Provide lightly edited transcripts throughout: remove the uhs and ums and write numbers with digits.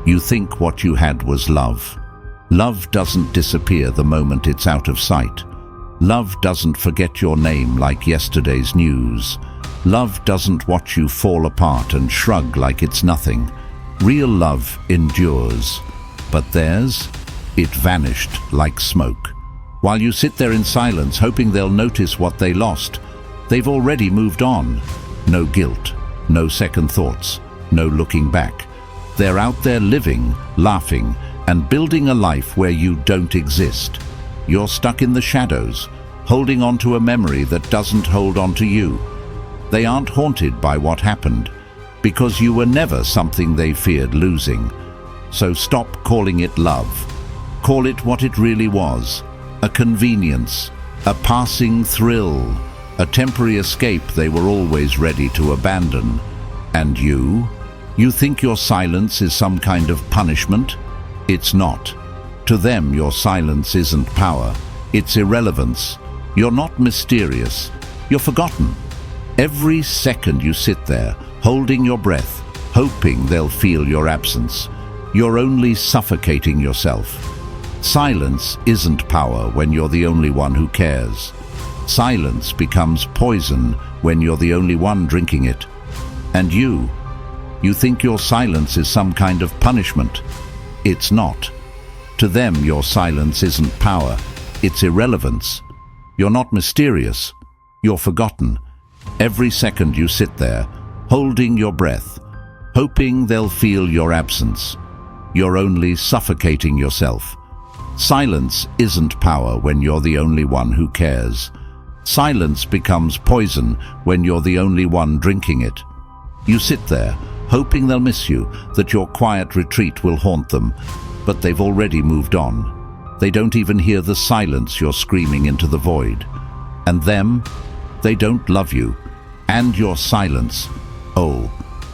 You think what you had was love. Love doesn't disappear the moment it's out of sight. Love doesn't forget your name like yesterday's news. Love doesn't watch you fall apart and shrug like it's nothing. Real love endures. But theirs, it vanished like smoke. While you sit there in silence, hoping they'll notice what they lost, they've already moved on. No guilt, no second thoughts, no looking back. They're out there living, laughing, and building a life where you don't exist. You're stuck in the shadows, holding on to a memory that doesn't hold on to you. They aren't haunted by what happened, because you were never something they feared losing. So stop calling it love. Call it what it really was: a convenience, a passing thrill, a temporary escape they were always ready to abandon. And you? You think your silence is some kind of punishment? It's not. To them, your silence isn't power. It's irrelevance. You're not mysterious. You're forgotten. Every second you sit there, holding your breath, hoping they'll feel your absence, you're only suffocating yourself. Silence isn't power when you're the only one who cares. Silence becomes poison when you're the only one drinking it. And you think your silence is some kind of punishment. It's not. To them, your silence isn't power. It's irrelevance. You're not mysterious. You're forgotten. Every second you sit there, holding your breath, hoping they'll feel your absence, you're only suffocating yourself. Silence isn't power when you're the only one who cares. Silence becomes poison when you're the only one drinking it. You sit there, hoping they'll miss you, that your quiet retreat will haunt them, but they've already moved on. They don't even hear the silence you're screaming into the void. And them, they don't love you. And your silence, oh,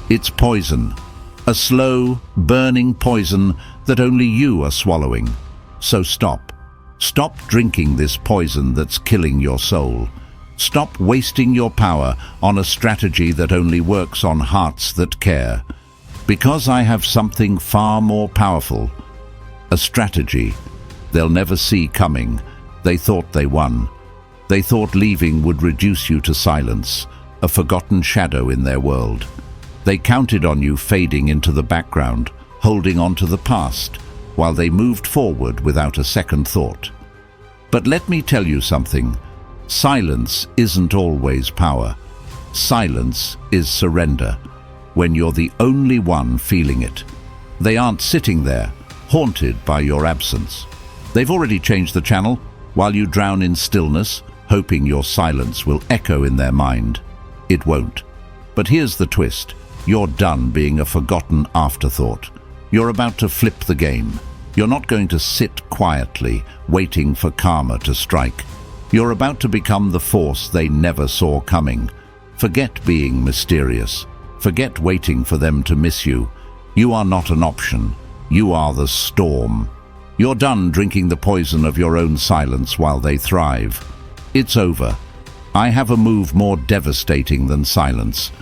it's poison. A slow, burning poison that only you are swallowing. So stop. Stop drinking this poison that's killing your soul. Stop wasting your power on a strategy that only works on hearts that care. Because I have something far more powerful. A strategy they'll never see coming. They thought they won. They thought leaving would reduce you to silence, a forgotten shadow in their world. They counted on you fading into the background, holding on to the past, while they moved forward without a second thought. But let me tell you something. Silence isn't always power. Silence is surrender, when you're the only one feeling it. They aren't sitting there, haunted by your absence. They've already changed the channel, while you drown in stillness, hoping your silence will echo in their mind. It won't. But here's the twist. You're done being a forgotten afterthought. You're about to flip the game. You're not going to sit quietly, waiting for karma to strike. You're about to become the force they never saw coming. Forget being mysterious. Forget waiting for them to miss you. You are not an option. You are the storm. You're done drinking the poison of your own silence while they thrive. It's over. I have a move more devastating than silence.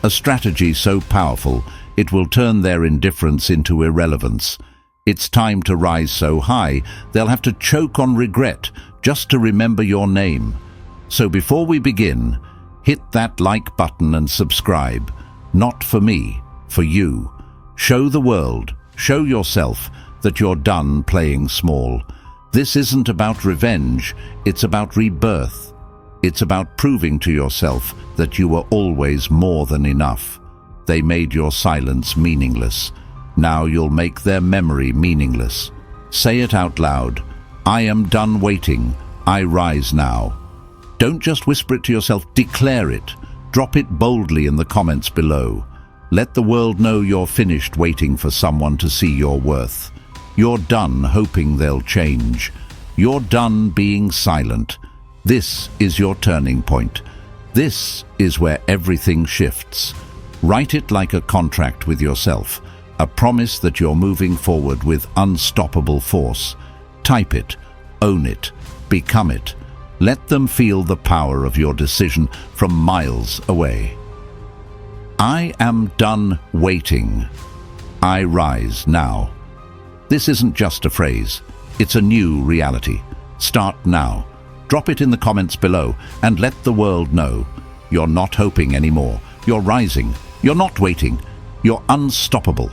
A strategy so powerful, it will turn their indifference into irrelevance. It's time to rise so high, they'll have to choke on regret just to remember your name. So before we begin, hit that like button and subscribe. Not for me, for you. Show the world, show yourself that you're done playing small. This isn't about revenge, it's about rebirth. It's about proving to yourself that you were always more than enough. They made your silence meaningless. Now you'll make their memory meaningless. Say it out loud. I am done waiting. I rise now. Don't just whisper it to yourself, declare it. Drop it boldly in the comments below. Let the world know you're finished waiting for someone to see your worth. You're done hoping they'll change. You're done being silent. This is your turning point. This is where everything shifts. Write it like a contract with yourself, a promise that you're moving forward with unstoppable force. Type it, own it, become it. Let them feel the power of your decision from miles away. I am done waiting. I rise now. This isn't just a phrase. It's a new reality. Start now. Drop it in the comments below and let the world know. You're not hoping anymore. You're rising. You're not waiting. You're unstoppable.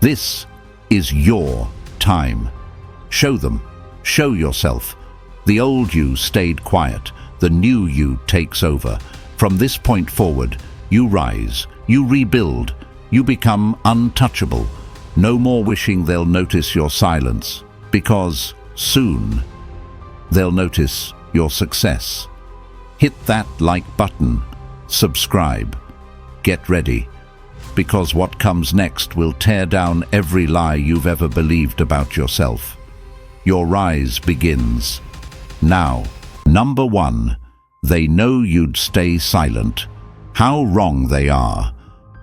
This is your time. Show them. Show yourself. The old you stayed quiet. The new you takes over. From this point forward, you rise. You rebuild. You become untouchable. No more wishing they'll notice your silence, because soon they'll notice your success. Hit that like button. Subscribe. Get ready, because what comes next will tear down every lie you've ever believed about yourself. Your rise begins now. Number 1. They know you'd stay silent. How wrong they are.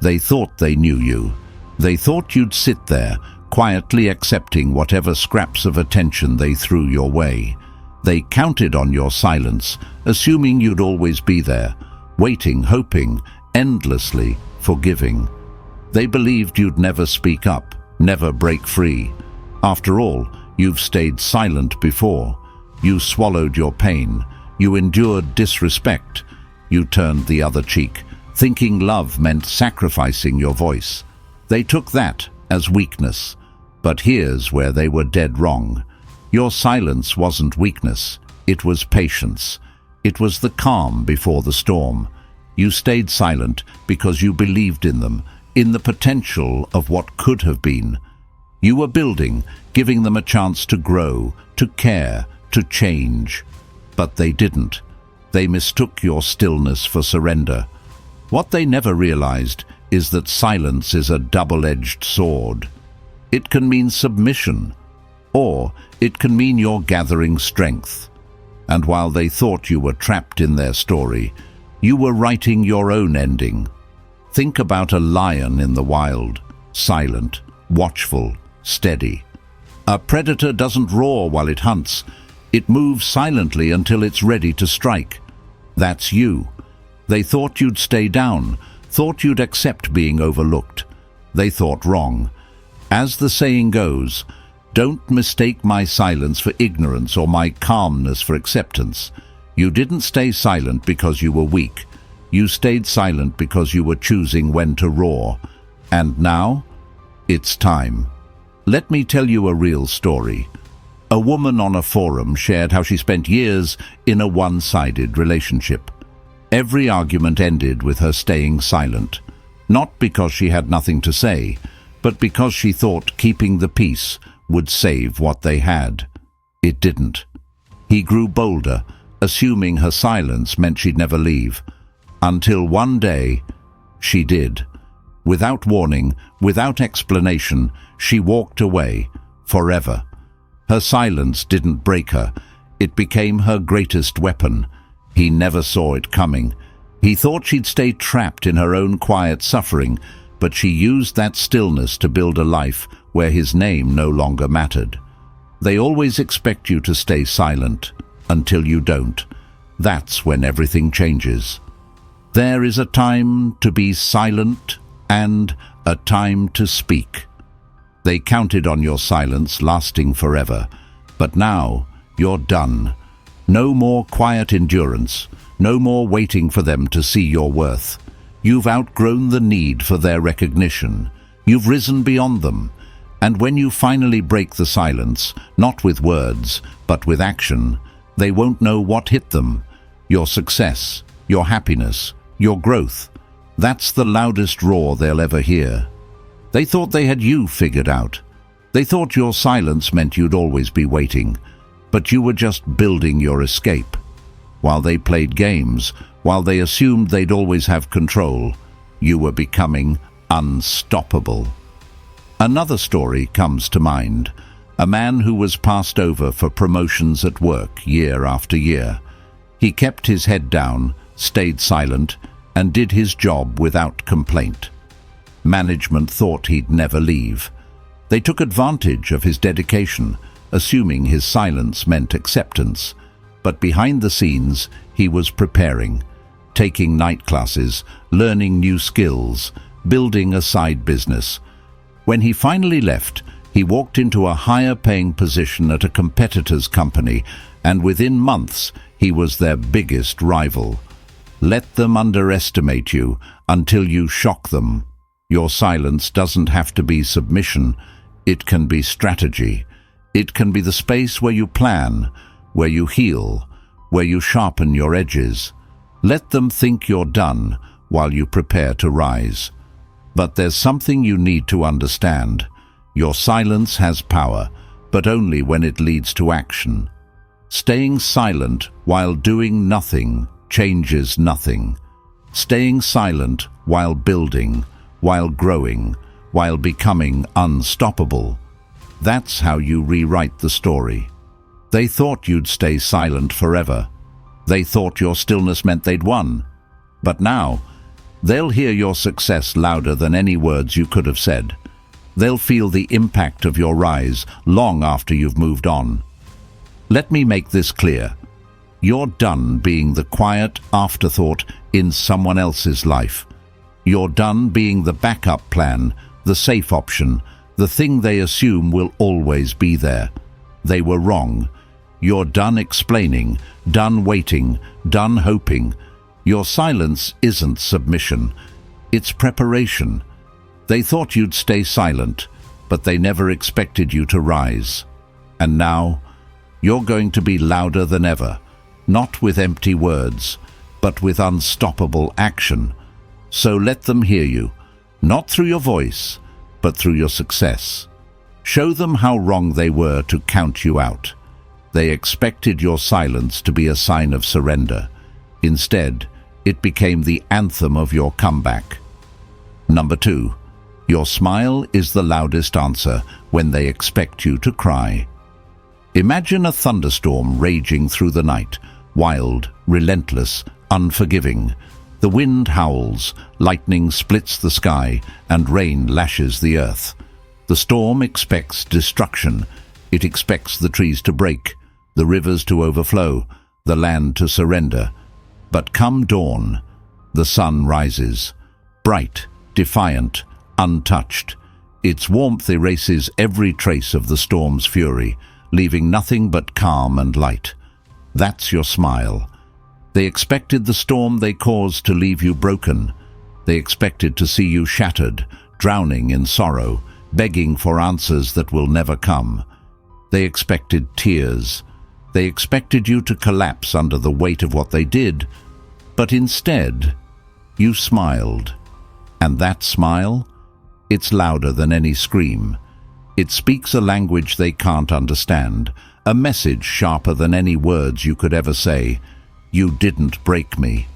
They thought they knew you. They thought you'd sit there, quietly accepting whatever scraps of attention they threw your way. They counted on your silence, assuming you'd always be there, waiting, hoping, endlessly forgiving. They believed you'd never speak up, never break free. After all, you've stayed silent before. You swallowed your pain. You endured disrespect. You turned the other cheek, thinking love meant sacrificing your voice. They took that as weakness. But here's where they were dead wrong. Your silence wasn't weakness. It was patience. It was the calm before the storm. You stayed silent because you believed in them, in the potential of what could have been. You were building, giving them a chance to grow, to care, to change. But they didn't. They mistook your stillness for surrender. What they never realized is that silence is a double-edged sword. It can mean submission, or it can mean you're gathering strength. And while they thought you were trapped in their story, you were writing your own ending. Think about a lion in the wild, silent, watchful, steady. A predator doesn't roar while it hunts. It moves silently until it's ready to strike. That's you. They thought you'd stay down, thought you'd accept being overlooked. They thought wrong. As the saying goes, don't mistake my silence for ignorance or my calmness for acceptance. You didn't stay silent because you were weak. You stayed silent because you were choosing when to roar. And now, it's time. Let me tell you a real story. A woman on a forum shared how she spent years in a one-sided relationship. Every argument ended with her staying silent, not because she had nothing to say, but because she thought keeping the peace would save what they had. It didn't. He grew bolder, assuming her silence meant she'd never leave. Until one day, she did. Without warning, without explanation, she walked away, forever. Her silence didn't break her. It became her greatest weapon. He never saw it coming. He thought she'd stay trapped in her own quiet suffering, but she used that stillness to build a life where his name no longer mattered. They always expect you to stay silent until you don't. That's when everything changes. There is a time to be silent and a time to speak. They counted on your silence lasting forever, but now you're done. No more quiet endurance, no more waiting for them to see your worth. You've outgrown the need for their recognition. You've risen beyond them. And when you finally break the silence, not with words, but with action, they won't know what hit them. Your success, your happiness, your growth. That's the loudest roar they'll ever hear. They thought they had you figured out. They thought your silence meant you'd always be waiting, but you were just building your escape. While they played games, while they assumed they'd always have control, you were becoming unstoppable. Another story comes to mind. A man who was passed over for promotions at work year after year. He kept his head down, stayed silent, and did his job without complaint. Management thought he'd never leave. They took advantage of his dedication, assuming his silence meant acceptance. But behind the scenes, he was preparing, taking night classes, learning new skills, building a side business. When he finally left, he walked into a higher-paying position at a competitor's company, and within months, he was their biggest rival. Let them underestimate you until you shock them. Your silence doesn't have to be submission. It can be strategy. It can be the space where you plan, where you heal, where you sharpen your edges. Let them think you're done while you prepare to rise. But there's something you need to understand. Your silence has power, but only when it leads to action. Staying silent while doing nothing changes nothing. Staying silent while building, while growing, while becoming unstoppable. That's how you rewrite the story. They thought you'd stay silent forever. They thought your stillness meant they'd won. But now, they'll hear your success louder than any words you could have said. They'll feel the impact of your rise long after you've moved on. Let me make this clear. You're done being the quiet afterthought in someone else's life. You're done being the backup plan, the safe option, the thing they assume will always be there. They were wrong. You're done explaining, done waiting, done hoping. Your silence isn't submission. It's preparation. They thought you'd stay silent, but they never expected you to rise. And now, you're going to be louder than ever, not with empty words, but with unstoppable action. So let them hear you, not through your voice, but through your success. Show them how wrong they were to count you out. They expected your silence to be a sign of surrender. Instead, it became the anthem of your comeback. Number 2, your smile is the loudest answer when they expect you to cry. Imagine a thunderstorm raging through the night, wild, relentless, unforgiving. The wind howls, lightning splits the sky, and rain lashes the earth. The storm expects destruction. It expects the trees to break, the rivers to overflow, the land to surrender. But come dawn, the sun rises, bright, defiant, untouched. Its warmth erases every trace of the storm's fury, leaving nothing but calm and light. That's your smile. They expected the storm they caused to leave you broken. They expected to see you shattered, drowning in sorrow, begging for answers that will never come. They expected tears. They expected you to collapse under the weight of what they did. But instead, you smiled. And that smile? It's louder than any scream. It speaks a language they can't understand, a message sharper than any words you could ever say. You didn't break me.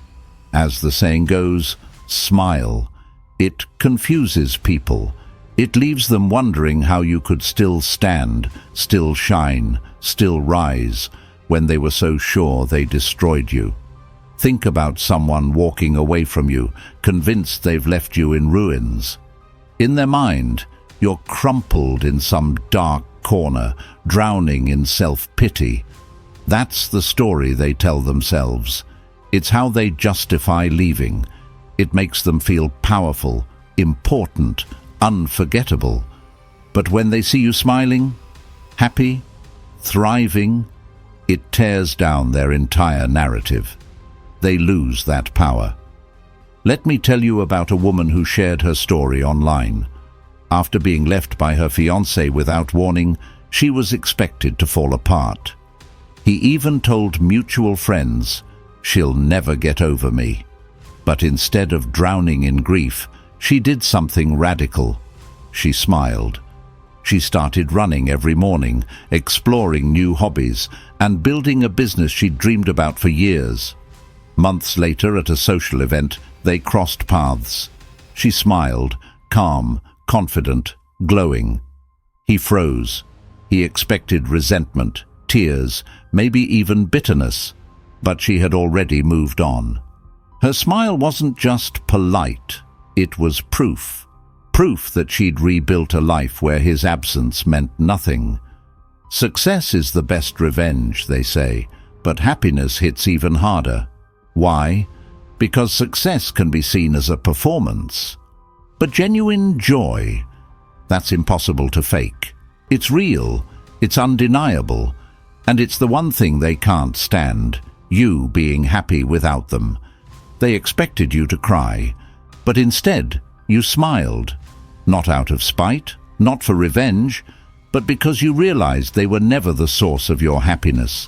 As the saying goes, smile. It confuses people. It leaves them wondering how you could still stand, still shine, still rise, when they were so sure they destroyed you. Think about someone walking away from you, convinced they've left you in ruins. In their mind, you're crumpled in some dark corner, drowning in self-pity. That's the story they tell themselves. It's how they justify leaving. It makes them feel powerful, important, unforgettable. But when they see you smiling, happy, thriving, it tears down their entire narrative. They lose that power. Let me tell you about a woman who shared her story online. After being left by her fiancé without warning, she was expected to fall apart. He even told mutual friends, "She'll never get over me." But instead of drowning in grief, she did something radical. She smiled. She started running every morning, exploring new hobbies, and building a business she'd dreamed about for years. Months later, at a social event, they crossed paths. She smiled, calm, confident, glowing. He froze. He expected resentment, tears, maybe even bitterness, but she had already moved on. Her smile wasn't just polite, it was proof. Proof that she'd rebuilt a life where his absence meant nothing. Success is the best revenge, they say, but happiness hits even harder. Why? Because success can be seen as a performance. But genuine joy, That's impossible to fake. It's real, it's undeniable, and it's the one thing they can't stand, you being happy without them. They expected you to cry, but instead you smiled, not out of spite, not for revenge, but because you realized they were never the source of your happiness.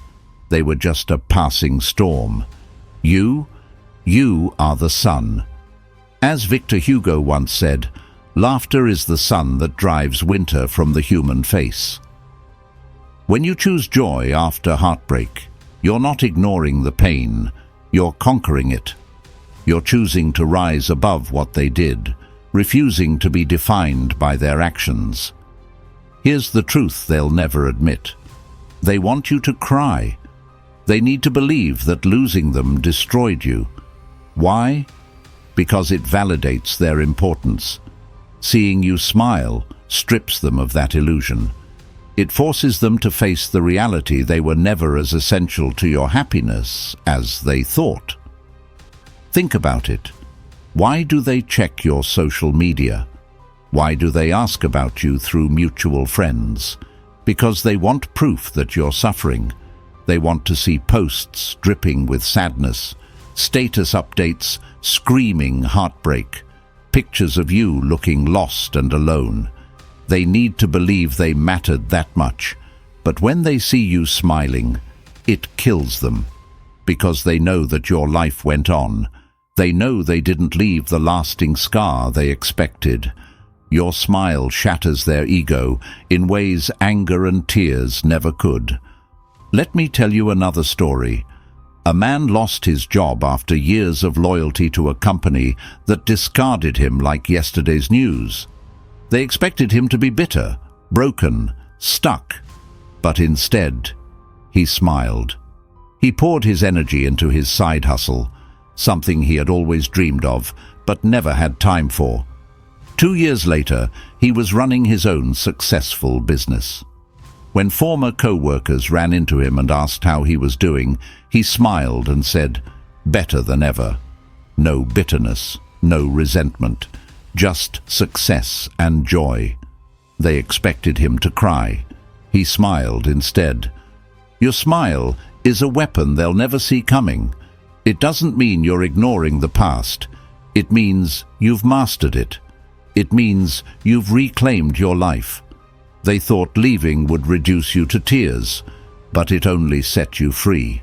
They were just a passing storm. You are the sun. As Victor Hugo once said, laughter is the sun that drives winter from the human face. When you choose joy after heartbreak, you're not ignoring the pain, you're conquering it. You're choosing to rise above what they did, refusing to be defined by their actions. Here's the truth they'll never admit. They want you to cry. They need to believe that losing them destroyed you. Why? Because it validates their importance. Seeing you smile strips them of that illusion. It forces them to face the reality they were never as essential to your happiness as they thought. Think about it. Why do they check your social media? Why do they ask about you through mutual friends? Because they want proof that you're suffering. They want to see posts dripping with sadness, status updates screaming heartbreak, pictures of you looking lost and alone. They need to believe they mattered that much, but when they see you smiling, it kills them. Because they know that your life went on. They know they didn't leave the lasting scar they expected. Your smile shatters their ego in ways anger and tears never could. Let me tell you another story. A man lost his job after years of loyalty to a company that discarded him like yesterday's news. They expected him to be bitter, broken, stuck, but instead, he smiled. He poured his energy into his side hustle, something he had always dreamed of, but never had time for. 2 years later, he was running his own successful business. When former co-workers ran into him and asked how he was doing, he smiled and said, "Better than ever." No bitterness, no resentment, just success and joy. They expected him to cry. He smiled instead. Your smile is a weapon they'll never see coming. It doesn't mean you're ignoring the past. It means you've mastered it. It means you've reclaimed your life. They thought leaving would reduce you to tears, but it only set you free.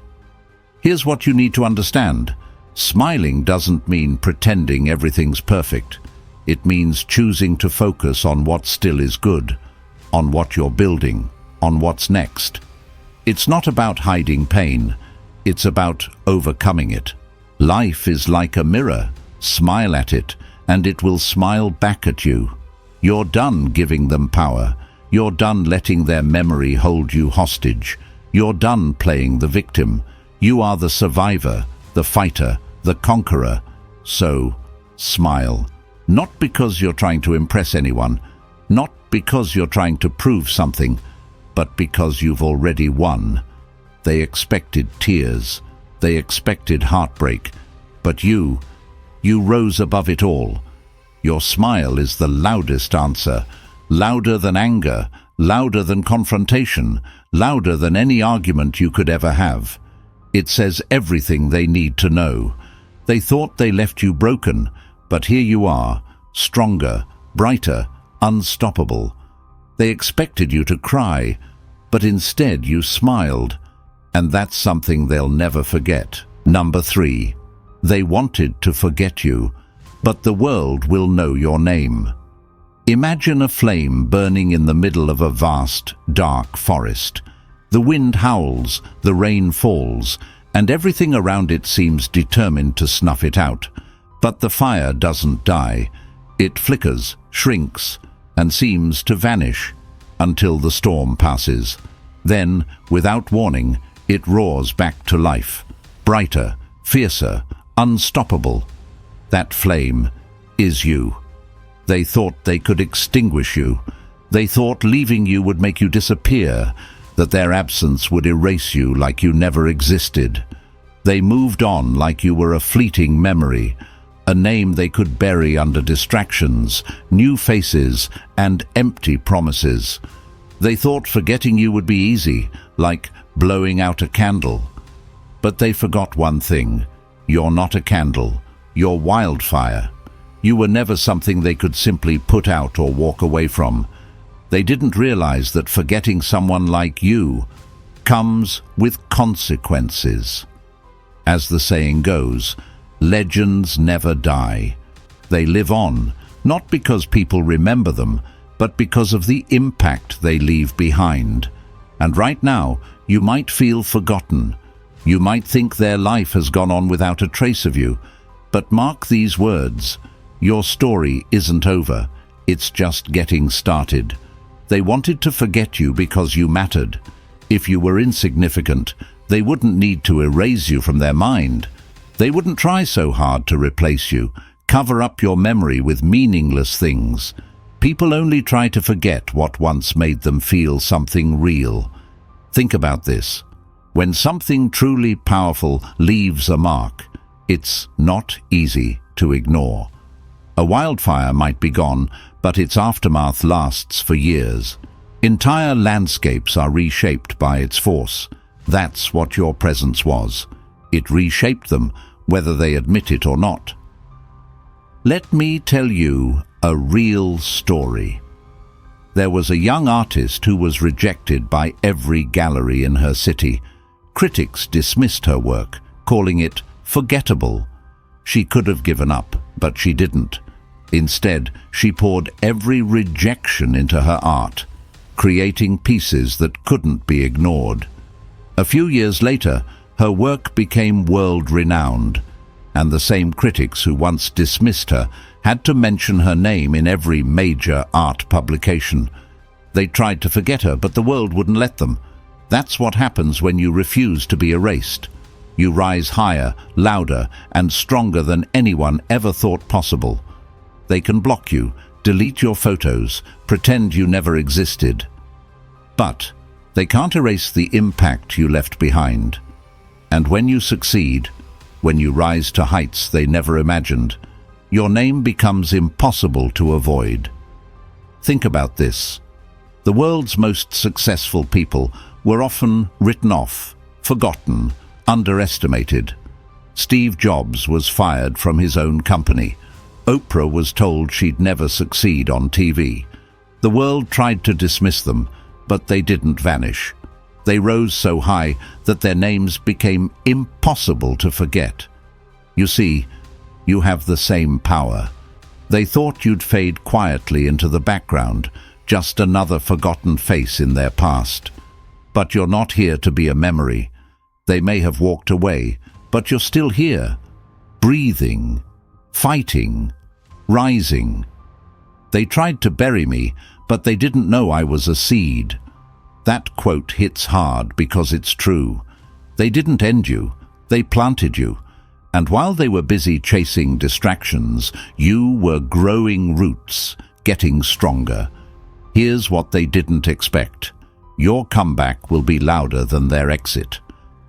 Here's what you need to understand. Smiling doesn't mean pretending everything's perfect. It means choosing to focus on what still is good, on what you're building, on what's next. It's not about hiding pain. It's about overcoming it. Life is like a mirror. Smile at it, and it will smile back at you. You're done giving them power. You're done letting their memory hold you hostage. You're done playing the victim. You are the survivor, the fighter, the conqueror. So, smile. Not because you're trying to impress anyone, not because you're trying to prove something, but because you've already won. They expected tears. They expected heartbreak. But you rose above it all. Your smile is the loudest answer. Louder than anger, louder than confrontation, louder than any argument you could ever have. It says everything they need to know. They thought they left you broken, but here you are, stronger, brighter, unstoppable. They expected you to cry, but instead you smiled, and that's something they'll never forget. Number 3. They wanted to forget you, but the world will know your name. Imagine a flame burning in the middle of a vast, dark forest. The wind howls, the rain falls, and everything around it seems determined to snuff it out. But the fire doesn't die. It flickers, shrinks, and seems to vanish until the storm passes. Then, without warning, it roars back to life, brighter, fiercer, unstoppable. That flame is you. They thought they could extinguish you. They thought leaving you would make you disappear, that their absence would erase you like you never existed. They moved on like you were a fleeting memory, a name they could bury under distractions, new faces, and empty promises. They thought forgetting you would be easy, like blowing out a candle. But they forgot one thing. You're not a candle. You're wildfire. You were never something they could simply put out or walk away from. They didn't realize that forgetting someone like you comes with consequences. As the saying goes, legends never die. They live on, not because people remember them, but because of the impact they leave behind. And right now, you might feel forgotten. You might think their life has gone on without a trace of you. But mark these words. Your story isn't over. It's just getting started. They wanted to forget you because you mattered. If you were insignificant, they wouldn't need to erase you from their mind. They wouldn't try so hard to replace you, cover up your memory with meaningless things. People only try to forget what once made them feel something real. Think about this. When something truly powerful leaves a mark, it's not easy to ignore. A wildfire might be gone, but its aftermath lasts for years. Entire landscapes are reshaped by its force. That's what your presence was. It reshaped them, whether they admit it or not. Let me tell you a real story. There was a young artist who was rejected by every gallery in her city. Critics dismissed her work, calling it forgettable. She could have given up, but she didn't. Instead, she poured every rejection into her art, creating pieces that couldn't be ignored. A few years later, her work became world-renowned, and the same critics who once dismissed her had to mention her name in every major art publication. They tried to forget her, but the world wouldn't let them. That's what happens when you refuse to be erased. You rise higher, louder, and stronger than anyone ever thought possible. They can block you, delete your photos, pretend you never existed. But they can't erase the impact you left behind. And when you succeed, when you rise to heights they never imagined, your name becomes impossible to avoid. Think about this. The world's most successful people were often written off, forgotten, underestimated. Steve Jobs was fired from his own company. Oprah was told she'd never succeed on TV. The world tried to dismiss them, but they didn't vanish. They rose so high that their names became impossible to forget. You see, you have the same power. They thought you'd fade quietly into the background, just another forgotten face in their past. But you're not here to be a memory. They may have walked away, but you're still here, breathing, fighting, rising. They tried to bury me, but they didn't know I was a seed. That quote hits hard because it's true. They didn't end you, they planted you. And while they were busy chasing distractions, you were growing roots, getting stronger. Here's what they didn't expect. Your comeback will be louder than their exit.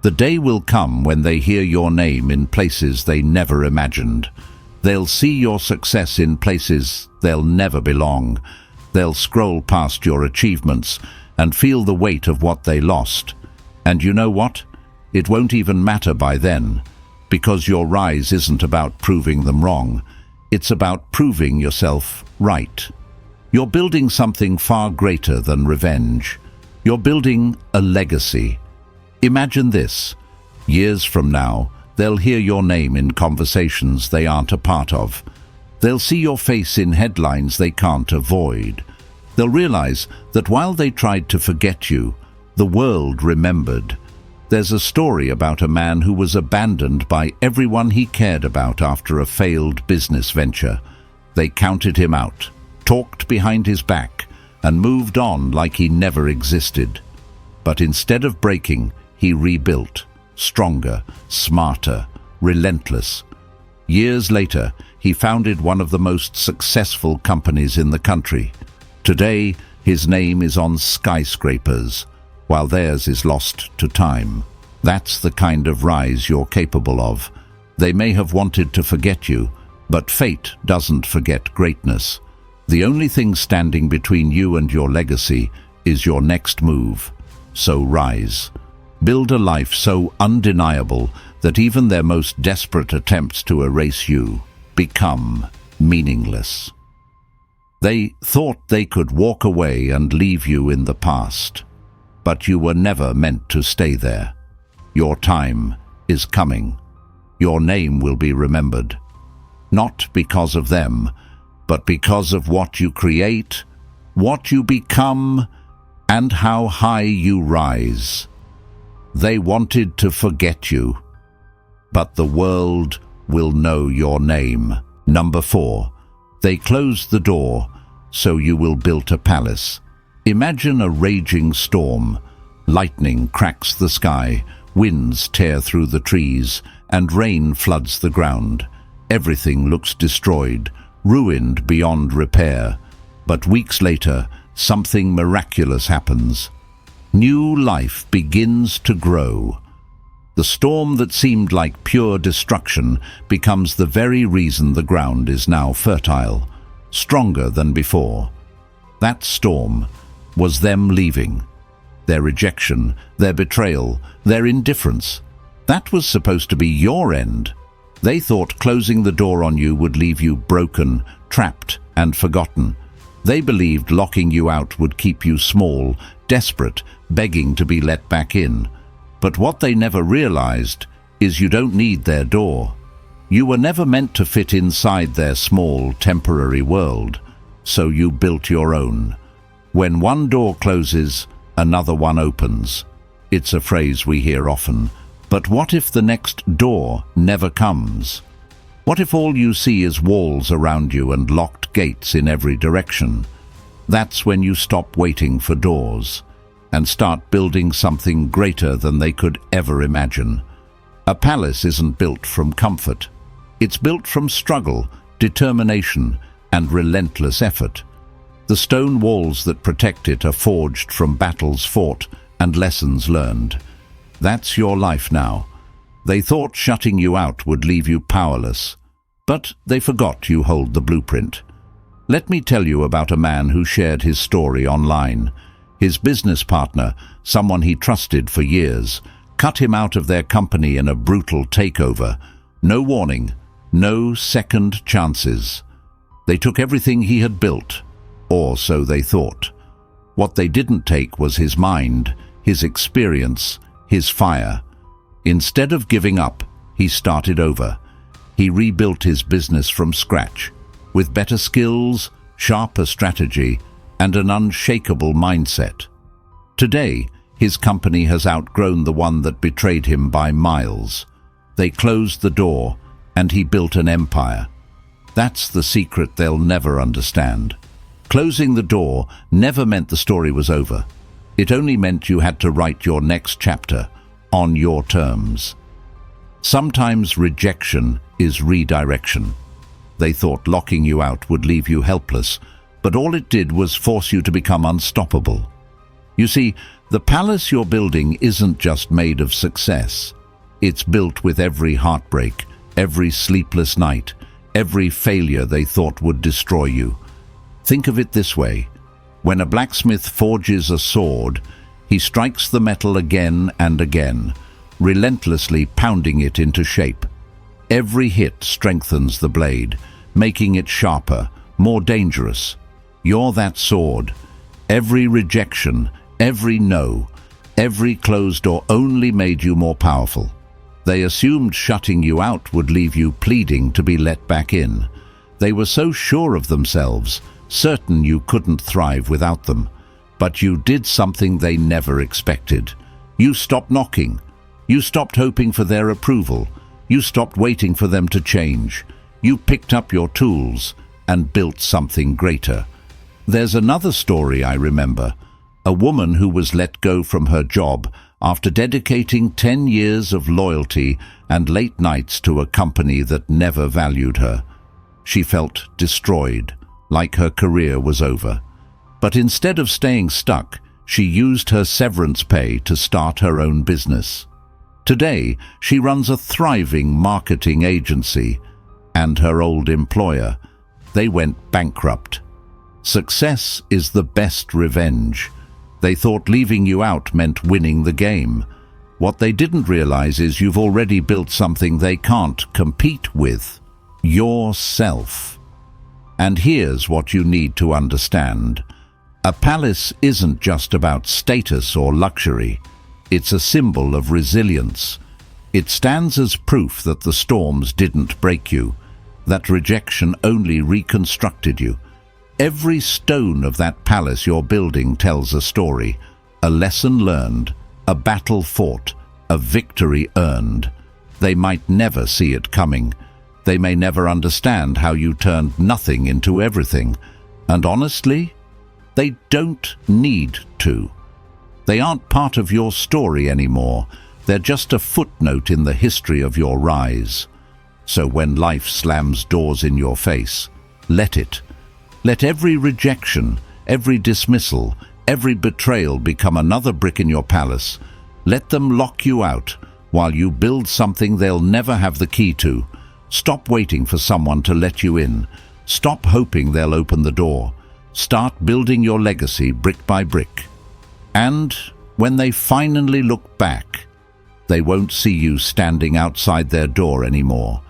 The day will come when they hear your name in places they never imagined. They'll see your success in places they'll never belong. They'll scroll past your achievements and feel the weight of what they lost. And you know what? It won't even matter by then, because your rise isn't about proving them wrong. It's about proving yourself right. You're building something far greater than revenge. You're building a legacy. Imagine this. Years from now, they'll hear your name in conversations they aren't a part of. They'll see your face in headlines they can't avoid. They'll realize that while they tried to forget you, the world remembered. There's a story about a man who was abandoned by everyone he cared about after a failed business venture. They counted him out, talked behind his back, and moved on like he never existed. But instead of breaking, he rebuilt, stronger, smarter, relentless. Years later, he founded one of the most successful companies in the country. Today, his name is on skyscrapers, while theirs is lost to time. That's the kind of rise you're capable of. They may have wanted to forget you, But fate doesn't forget greatness. The only thing standing between you and your legacy is your next move. So rise. Build a life so undeniable that even their most desperate attempts to erase you become meaningless. They thought they could walk away and leave you in the past, but you were never meant to stay there. Your time is coming. Your name will be remembered, not because of them, but because of what you create, what you become, and how high you rise. They wanted to forget you, but the world will know your name. Number 4. They closed the door, so you will build a palace. Imagine a raging storm. Lightning cracks the sky, winds tear through the trees, and rain floods the ground. Everything looks destroyed, ruined beyond repair. But weeks later, something miraculous happens. New life begins to grow. The storm that seemed like pure destruction becomes the very reason the ground is now fertile, stronger than before. That storm was them leaving. Their rejection, their betrayal, their indifference. That was supposed to be your end. They thought closing the door on you would leave you broken, trapped, and forgotten. They believed locking you out would keep you small, desperate, begging to be let back in. But what they never realized is you don't need their door. You were never meant to fit inside their small, temporary world, so you built your own. When one door closes, another one opens. It's a phrase we hear often. But what if the next door never comes? What if all you see is walls around you and locked gates in every direction? That's when you stop waiting for doors and start building something greater than they could ever imagine. A palace isn't built from comfort. It's built from struggle, determination, and relentless effort. The stone walls that protect it are forged from battles fought and lessons learned. That's your life now. They thought shutting you out would leave you powerless, but they forgot you hold the blueprint. Let me tell you about a man who shared his story online. His business partner, someone he trusted for years, cut him out of their company in a brutal takeover. No warning, no second chances. They took everything he had built, or so they thought. What they didn't take was his mind, his experience, his fire. Instead of giving up, he started over. He rebuilt his business from scratch, with better skills, sharper strategy, and an unshakable mindset. Today, his company has outgrown the one that betrayed him by miles. They closed the door, and he built an empire. That's the secret they'll never understand. Closing the door never meant the story was over. It only meant you had to write your next chapter on your terms. Sometimes rejection is redirection. They thought locking you out would leave you helpless, but all it did was force you to become unstoppable. You see, the palace you're building isn't just made of success. It's built with every heartbreak, every sleepless night, every failure they thought would destroy you. Think of it this way. When a blacksmith forges a sword, he strikes the metal again and again, relentlessly pounding it into shape. Every hit strengthens the blade, making it sharper, more dangerous. You're that sword. Every rejection, every no, every closed door only made you more powerful. They assumed shutting you out would leave you pleading to be let back in. They were so sure of themselves, certain you couldn't thrive without them. But you did something they never expected. You stopped knocking. You stopped hoping for their approval. You stopped waiting for them to change. You picked up your tools and built something greater. There's another story I remember. A woman who was let go from her job after dedicating 10 years of loyalty and late nights to a company that never valued her. She felt destroyed, like her career was over. But instead of staying stuck, she used her severance pay to start her own business. Today, she runs a thriving marketing agency, and her old employer. They went bankrupt. Success is the best revenge. They thought leaving you out meant winning the game. What they didn't realize is you've already built something they can't compete with: yourself. And here's what you need to understand. A palace isn't just about status or luxury. It's a symbol of resilience. It stands as proof that the storms didn't break you, that rejection only reconstructed you. Every stone of that palace you're building tells a story, a lesson learned, a battle fought, a victory earned. They might never see it coming. They may never understand how you turned nothing into everything. And honestly, they don't need to. They aren't part of your story anymore. They're just a footnote in the history of your rise. So when life slams doors in your face, let it. Let every rejection, every dismissal, every betrayal become another brick in your palace. Let them lock you out while you build something they'll never have the key to. Stop waiting for someone to let you in. Stop hoping they'll open the door. Start building your legacy brick by brick. And when they finally look back, they won't see you standing outside their door anymore.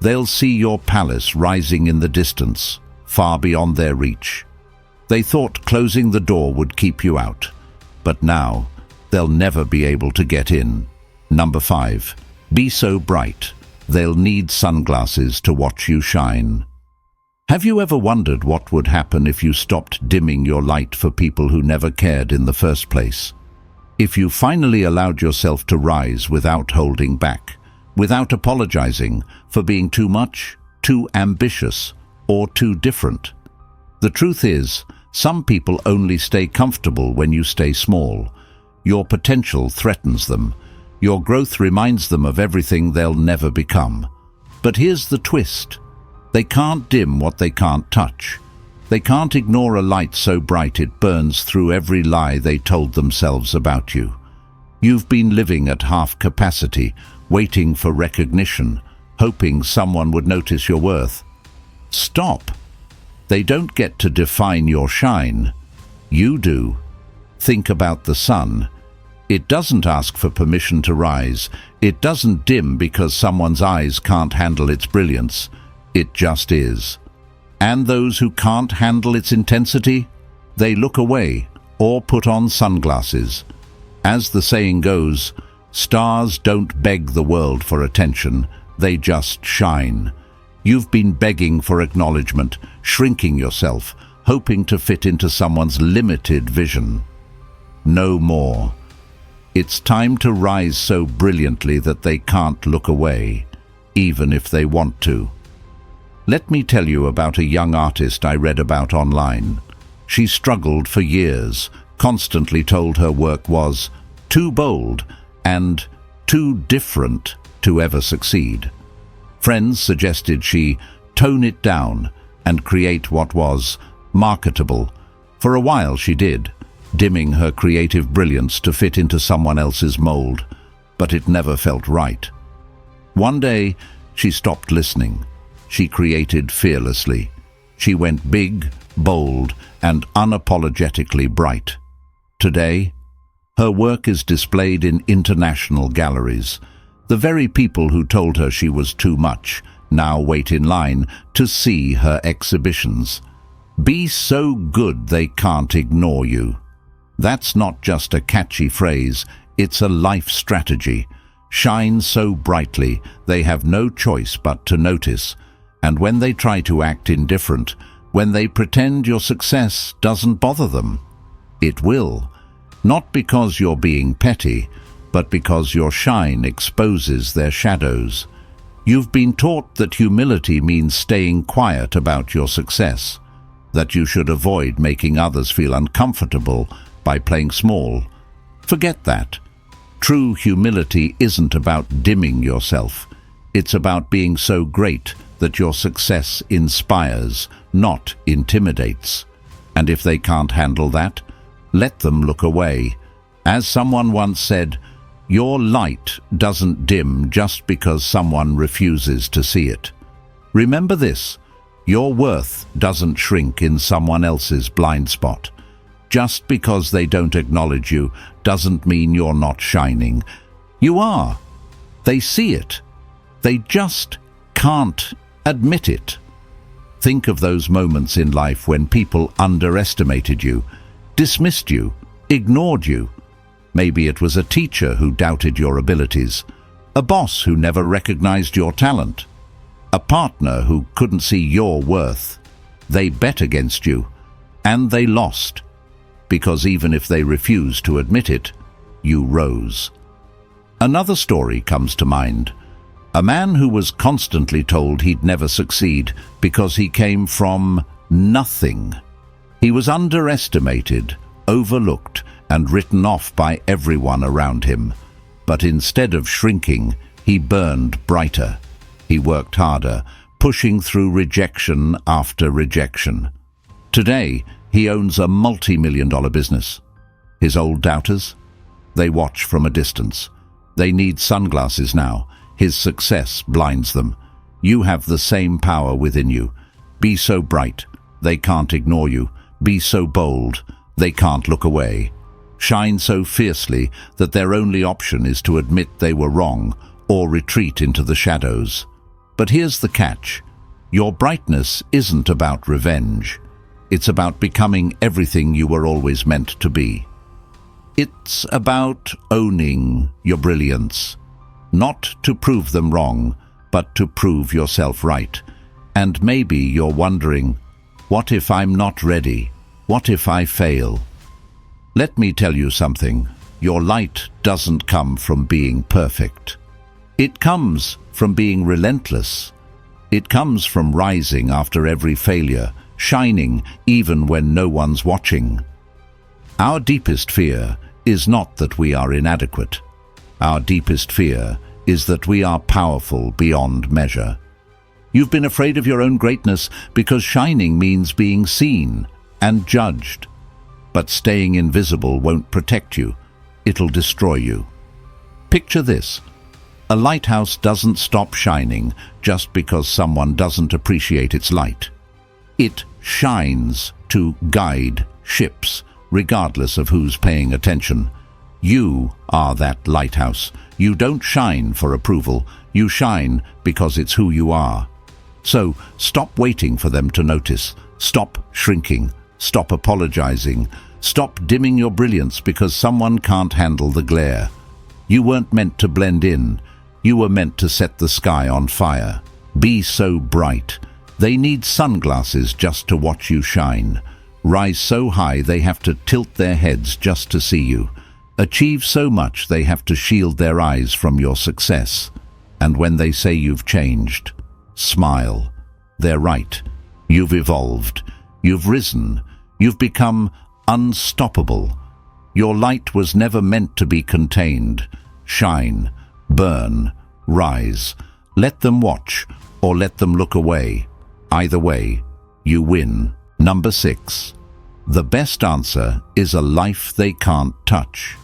They'll see your palace rising in the distance, far beyond their reach. They thought closing the door would keep you out, but now they'll never be able to get in. Number 5. Be so bright, they'll need sunglasses to watch you shine. Have you ever wondered what would happen if you stopped dimming your light for people who never cared in the first place? If you finally allowed yourself to rise without holding back, without apologizing for being too much, too ambitious, or too different. The truth is, some people only stay comfortable when you stay small. Your potential threatens them. Your growth reminds them of everything they'll never become. But here's the twist. They can't dim what they can't touch. They can't ignore a light so bright it burns through every lie they told themselves about you. You've been living at half capacity, waiting for recognition, hoping someone would notice your worth. Stop. They don't get to define your shine. You do. Think about the sun. It doesn't ask for permission to rise. It doesn't dim because someone's eyes can't handle its brilliance. It just is. And those who can't handle its intensity, they look away or put on sunglasses. As the saying goes, stars don't beg the world for attention, they just shine. You've been begging for acknowledgement, shrinking yourself, hoping to fit into someone's limited vision. No more. It's time to rise so brilliantly that they can't look away, even if they want to. Let me tell you about a young artist I read about online. She struggled for years, constantly told her work was too bold and too different to ever succeed. Friends suggested she tone it down and create what was marketable. For a while she did, dimming her creative brilliance to fit into someone else's mold, but it never felt right. One day, she stopped listening. She created fearlessly. She went big, bold, and unapologetically bright. Today, her work is displayed in international galleries. The very people who told her she was too much now wait in line to see her exhibitions. Be so good they can't ignore you. That's not just a catchy phrase, it's a life strategy. Shine so brightly they have no choice but to notice. And when they try to act indifferent, when they pretend your success doesn't bother them, it will. Not because you're being petty, but because your shine exposes their shadows. You've been taught that humility means staying quiet about your success, that you should avoid making others feel uncomfortable by playing small. Forget that. True humility isn't about dimming yourself. It's about being so great that your success inspires, not intimidates. And if they can't handle that, let them look away. As someone once said, your light doesn't dim just because someone refuses to see it. Remember this: your worth doesn't shrink in someone else's blind spot. Just because they don't acknowledge you doesn't mean you're not shining. You are. They see it. They just can't admit it. Think of those moments in life when people underestimated you, dismissed you, ignored you. Maybe it was a teacher who doubted your abilities, a boss who never recognized your talent, a partner who couldn't see your worth. They bet against you, and they lost, because even if they refused to admit it, you rose. Another story comes to mind. A man who was constantly told he'd never succeed because he came from nothing. He was underestimated, overlooked, and written off by everyone around him. But instead of shrinking, he burned brighter. He worked harder, pushing through rejection after rejection. Today, he owns a multi-million-dollar business. His old doubters? They watch from a distance. They need sunglasses now. His success blinds them. You have the same power within you. Be so bright, they can't ignore you. Be so bold, they can't look away. Shine so fiercely that their only option is to admit they were wrong or retreat into the shadows. But here's the catch. Your brightness isn't about revenge. It's about becoming everything you were always meant to be. It's about owning your brilliance. Not to prove them wrong, but to prove yourself right. And maybe you're wondering, what if I'm not ready? What if I fail? Let me tell you something. Your light doesn't come from being perfect. It comes from being relentless. It comes from rising after every failure, shining even when no one's watching. Our deepest fear is not that we are inadequate. Our deepest fear is that we are powerful beyond measure. You've been afraid of your own greatness because shining means being seen and judged. But staying invisible won't protect you. It'll destroy you. Picture this. A lighthouse doesn't stop shining just because someone doesn't appreciate its light. It shines to guide ships, regardless of who's paying attention. You are that lighthouse. You don't shine for approval. You shine because it's who you are. So stop waiting for them to notice. Stop shrinking. Stop apologizing. Stop dimming your brilliance because someone can't handle the glare. You weren't meant to blend in. You were meant to set the sky on fire. Be so bright. They need sunglasses just to watch you shine. Rise so high they have to tilt their heads just to see you. Achieve so much they have to shield their eyes from your success. And when they say you've changed, smile. They're right. You've evolved. You've risen. You've become unstoppable. Your light was never meant to be contained. Shine, burn, rise. Let them watch or let them look away. Either way, you win. Number 6. The best answer is a life they can't touch.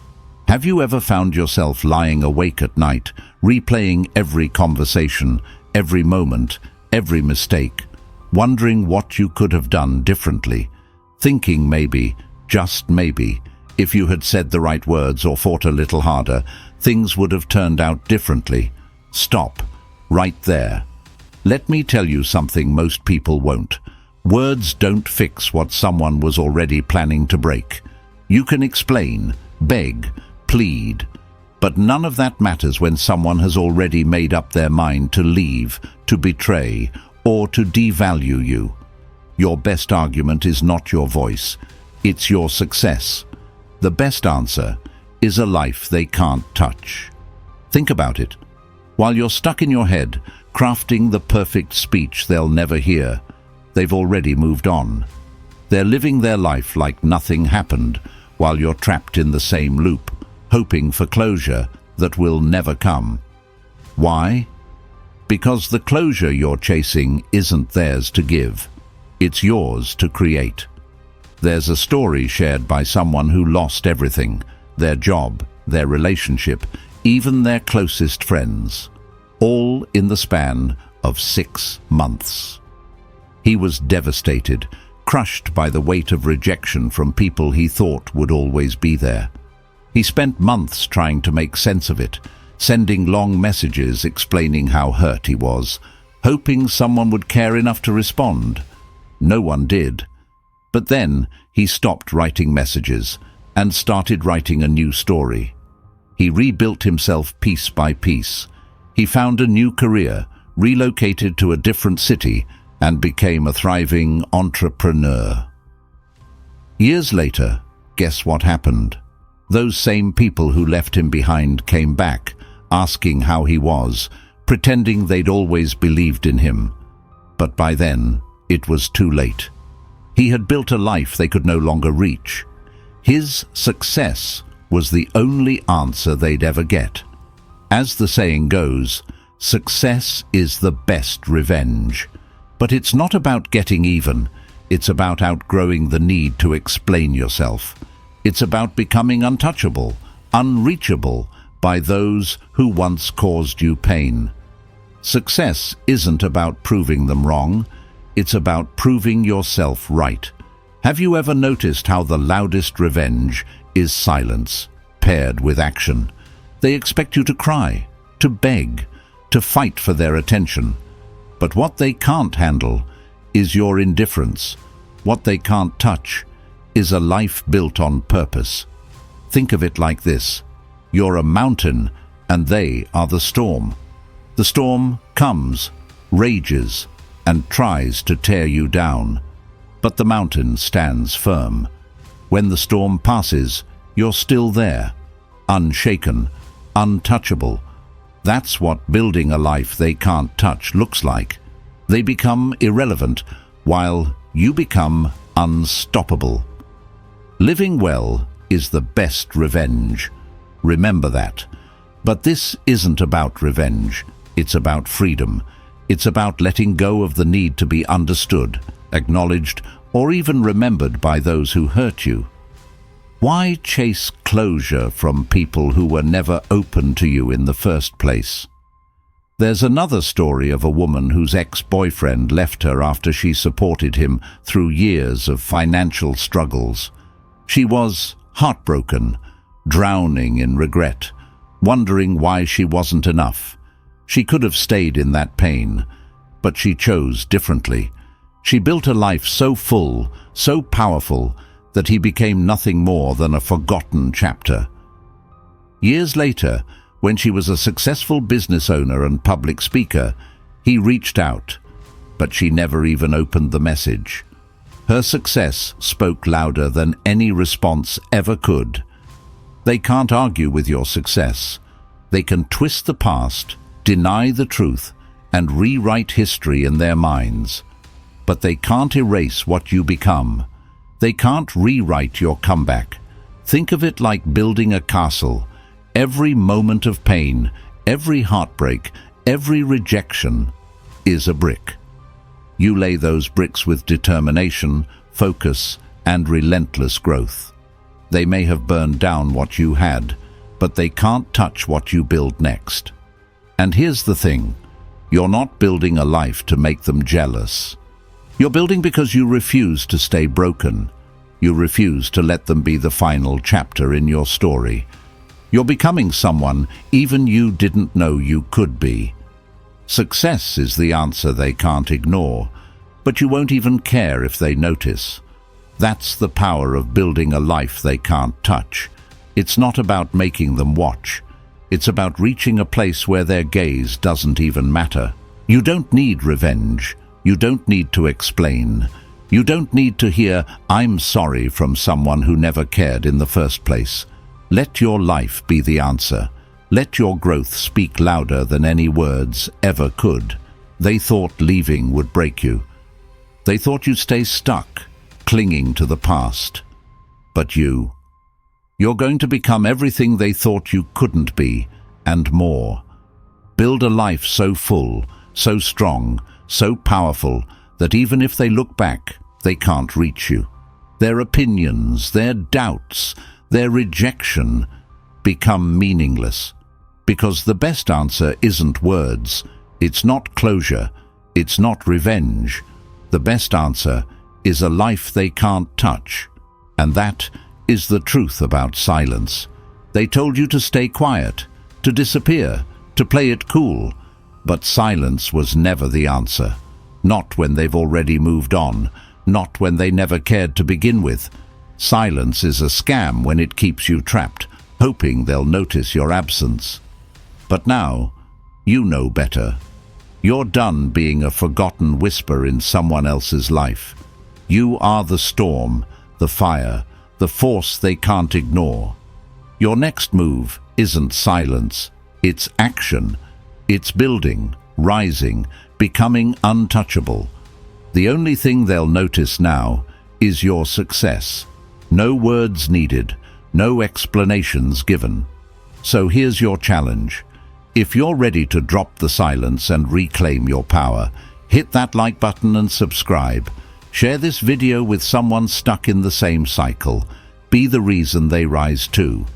Have you ever found yourself lying awake at night, replaying every conversation, every moment, every mistake, wondering what you could have done differently, thinking maybe, just maybe, if you had said the right words or fought a little harder, things would have turned out differently? Stop, right there. Let me tell you something most people won't. Words don't fix what someone was already planning to break. You can explain, beg, plead, but none of that matters when someone has already made up their mind to leave, to betray, or to devalue you. Your best argument is not your voice, it's your success. The best answer is a life they can't touch. Think about it. While you're stuck in your head, crafting the perfect speech they'll never hear, they've already moved on. They're living their life like nothing happened, while you're trapped in the same loop, hoping for closure that will never come. Why? Because the closure you're chasing isn't theirs to give. It's yours to create. There's a story shared by someone who lost everything, their job, their relationship, even their closest friends, all in the span of 6 months. He was devastated, crushed by the weight of rejection from people he thought would always be there. He spent months trying to make sense of it, sending long messages explaining how hurt he was, hoping someone would care enough to respond. No one did. But then he stopped writing messages and started writing a new story. He rebuilt himself piece by piece. He found a new career, relocated to a different city, and became a thriving entrepreneur. Years later, guess what happened? Those same people who left him behind came back, asking how he was, pretending they'd always believed in him. But by then, it was too late. He had built a life they could no longer reach. His success was the only answer they'd ever get. As the saying goes, success is the best revenge. But it's not about getting even. It's about outgrowing the need to explain yourself. It's about becoming untouchable, unreachable by those who once caused you pain. Success isn't about proving them wrong. It's about proving yourself right. Have you ever noticed how the loudest revenge is silence, paired with action? They expect you to cry, to beg, to fight for their attention. But what they can't handle is your indifference. What they can't touch is a life built on purpose. Think of it like this. You're a mountain, and they are the storm. The storm comes, rages, and tries to tear you down. But the mountain stands firm. When the storm passes, you're still there, unshaken, untouchable. That's what building a life they can't touch looks like. They become irrelevant, while you become unstoppable. Living well is the best revenge. Remember that. But this isn't about revenge. It's about freedom. It's about letting go of the need to be understood, acknowledged, or even remembered by those who hurt you. Why chase closure from people who were never open to you in the first place? There's another story of a woman whose ex-boyfriend left her after she supported him through years of financial struggles. She was heartbroken, drowning in regret, wondering why she wasn't enough. She could have stayed in that pain, but she chose differently. She built a life so full, so powerful, that he became nothing more than a forgotten chapter. Years later, when she was a successful business owner and public speaker, he reached out, but she never even opened the message. Her success spoke louder than any response ever could. They can't argue with your success. They can twist the past, deny the truth, and rewrite history in their minds. But they can't erase what you become. They can't rewrite your comeback. Think of it like building a castle. Every moment of pain, every heartbreak, every rejection is a brick. You lay those bricks with determination, focus, and relentless growth. They may have burned down what you had, but they can't touch what you build next. And here's the thing. You're not building a life to make them jealous. You're building because you refuse to stay broken. You refuse to let them be the final chapter in your story. You're becoming someone even you didn't know you could be. Success is the answer they can't ignore, but you won't even care if they notice. That's the power of building a life they can't touch. It's not about making them watch. It's about reaching a place where their gaze doesn't even matter. You don't need revenge. You don't need to explain. You don't need to hear, "I'm sorry," from someone who never cared in the first place. Let your life be the answer. Let your growth speak louder than any words ever could. They thought leaving would break you. They thought you'd stay stuck, clinging to the past. But you're going to become everything they thought you couldn't be, and more. Build a life so full, so strong, so powerful, that even if they look back, they can't reach you. Their opinions, their doubts, their rejection become meaningless. Because the best answer isn't words, It's not closure. It's not revenge. The best answer is a life they can't touch. And that is the truth about silence. They told you to stay quiet, to disappear, to play it cool. But silence was never the answer. Not when they've already moved on. Not when they never cared to begin with. Silence is a scam when it keeps you trapped, hoping they'll notice your absence. But now, you know better. You're done being a forgotten whisper in someone else's life. You are the storm, the fire, the force they can't ignore. Your next move isn't silence, it's action. It's building, rising, becoming untouchable. The only thing they'll notice now is your success. No words needed, no explanations given. So here's your challenge. If you're ready to drop the silence and reclaim your power, hit that like button and subscribe. Share this video with someone stuck in the same cycle. Be the reason they rise too.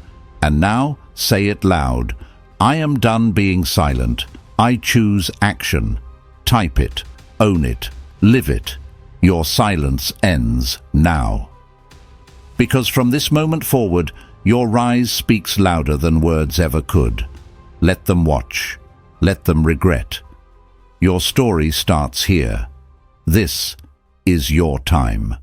And now, say it loud. I am done being silent. I choose action. Type it, own it, live it. Your silence ends now. Because from this moment forward, your rise speaks louder than words ever could. Let them watch. Let them regret. Your story starts here. This is your time.